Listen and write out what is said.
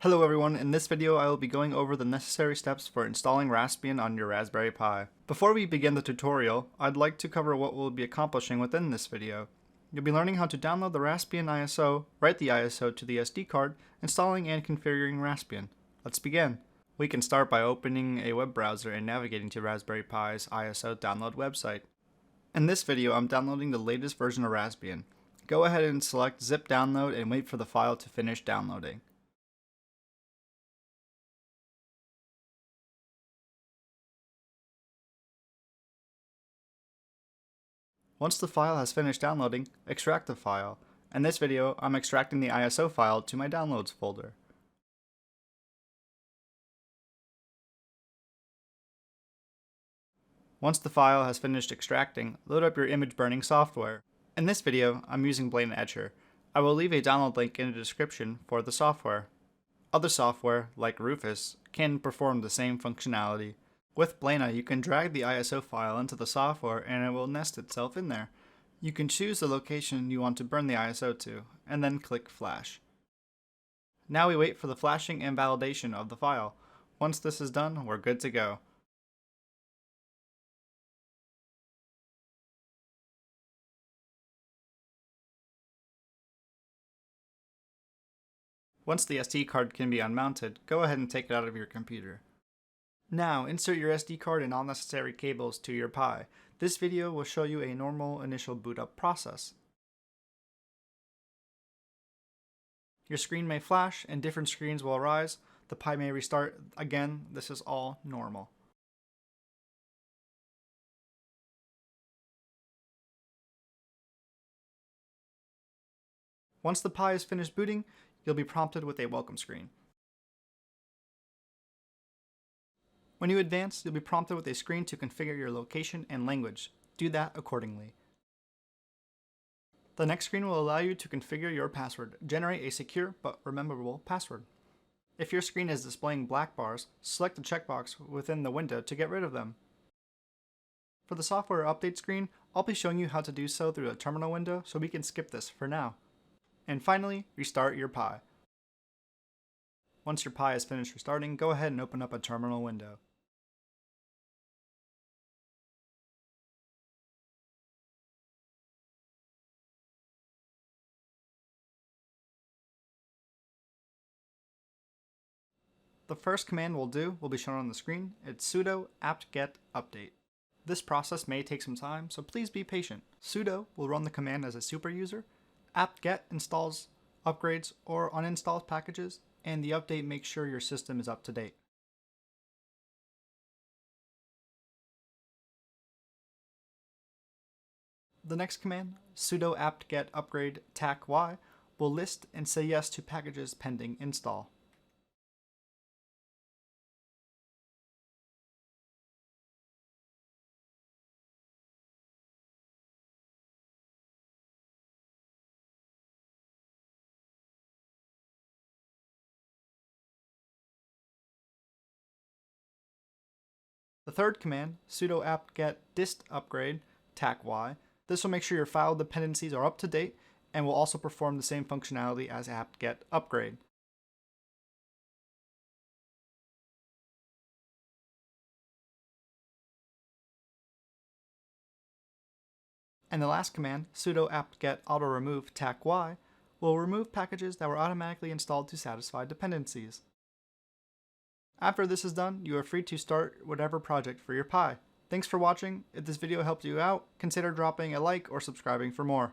Hello everyone, in this video I will be going over the necessary steps for installing Raspbian on your Raspberry Pi. Before we begin the tutorial, I'd like to cover what we'll be accomplishing within this video. You'll be learning how to download the Raspbian ISO, write the ISO to the SD card, installing and configuring Raspbian. Let's begin. We can start by opening a web browser and navigating to Raspberry Pi's ISO download website. In this video I'm downloading the latest version of Raspbian. Go ahead and select zip download and wait for the file to finish downloading. Once the file has finished downloading, extract the file. In this video, I'm extracting the ISO file to my downloads folder. Once the file has finished extracting, load up your image burning software. In this video, I'm using Blade Etcher. I will leave a download link in the description for the software. Other software, like Rufus, can perform the same functionality. With Blade, you can drag the ISO file into the software and it will nest itself in there. You can choose the location you want to burn the ISO to, and then click Flash. Now we wait for the flashing and validation of the file. Once this is done, we're good to go. Once the SD card can be unmounted, go ahead and take it out of your computer. Now, insert your SD card and all necessary cables to your Pi. This video will show you a normal initial boot up process. Your screen may flash and different screens will arise. The Pi may restart. Again, this is all normal. Once the Pi is finished booting, you'll be prompted with a welcome screen. When you advance, you'll be prompted with a screen to configure your location and language. Do that accordingly. The next screen will allow you to configure your password. Generate a secure but rememberable password. If your screen is displaying black bars, select the checkbox within the window to get rid of them. For the software update screen, I'll be showing you how to do so through a terminal window, so we can skip this for now. And finally, restart your Pi. Once your Pi is finished restarting, go ahead and open up a terminal window. The first command we'll do will be shown on the screen. It's sudo apt-get update. This process may take some time, so please be patient. Sudo will run the command as a super user. Apt-get installs upgrades or uninstalls packages, and the update makes sure your system is up to date. The next command, sudo apt-get upgrade tac-y, will list and say yes to packages pending install. The third command, sudo apt-get dist upgrade tac-y, this will make sure your file dependencies are up to date and will also perform the same functionality as apt-get upgrade. And the last command, sudo apt-get auto-remove tac-y, will remove packages that were automatically installed to satisfy dependencies. After this is done, you are free to start whatever project for your Pi. Thanks for watching. If this video helped you out, consider dropping a like or subscribing for more.